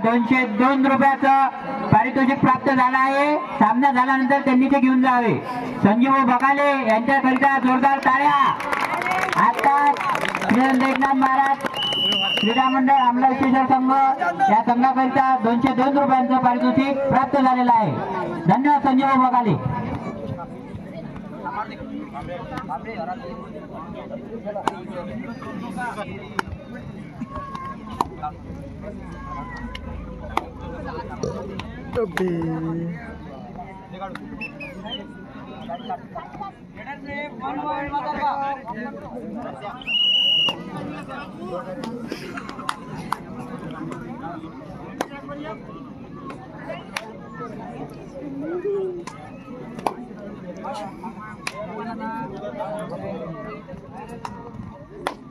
202 रुपयाचं पारितोषिक प्राप्त झालं आहे। सामना झाल्यानंतर त्यांनी ते घेऊन जावे। संजीव बगाले यांच्याकरिता जोरदार टाळ्या। आता श्री एकनाथ महाराज क्रीडा मंडळ आमला विशेष संघ या संघाकरिता 202 रुपयांचं पारितोषिक प्राप्त झालेलं आहे। धन्यवाद संजीव बगाले।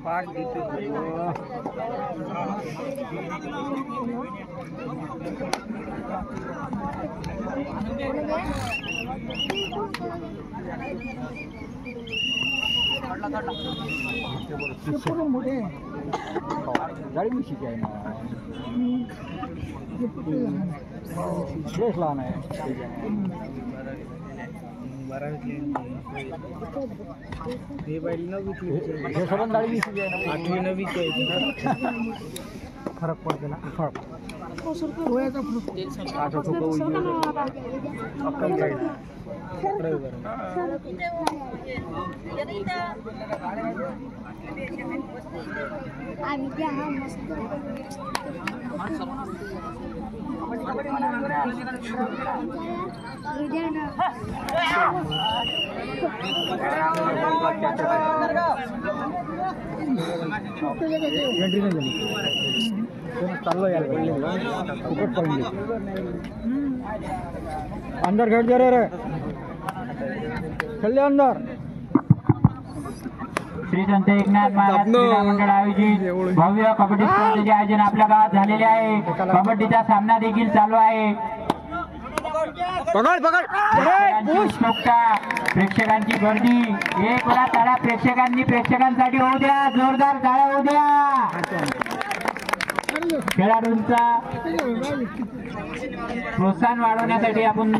पाक देते गाड़ी में सीखे है ना फ्रेश लाना है फरक पड़ते ना फरक चाललो यार फुकट पडली अंदर घेट जा रे चल अंदर। श्री संत एकनाथ महाराज क्रीडा मंडळ आयोजित भव्य कबड्डी स्पर्धेचे आयोजन आपल्या गावात झालेले आहे। कबड्डीचा सामना देखील चालू आहे। पकड पकड प्रेक्षकांची गर्दी एक वेळा टाळा प्रेक्षकांसाठी होऊ द्या। जोरदार टाळ्या होऊ द्या। खेळाडूंचा प्रोत्साहन वाढवण्यासाठी आपण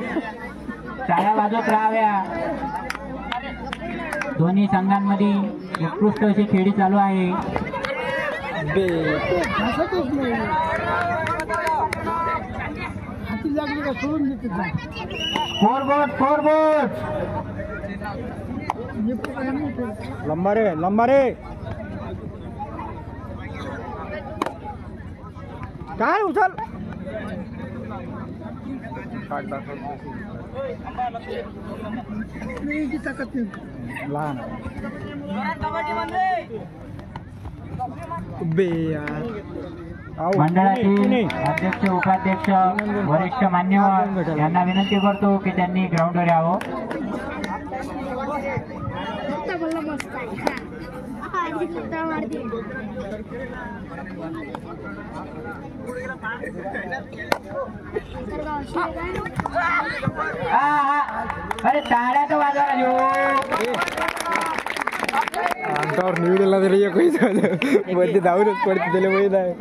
टाळ्या वाजवत राहाव्या। दोन्ही संघांमध्ये उत्कृष्ट अशी खेळी चालू आहे। फोर लंबा रे काय उचल लहान मंडळातील अध्यक्ष उपाध्यक्ष वरिष्ठ मान्यवर यांना विनंती करतो की त्यांनी ग्राउंडवर यावं। अरे टाळ्या तो वाजवा अंगावर निवडला तरी एकही झालं मध्ये धावूनच पडते त्याला माहित आहे।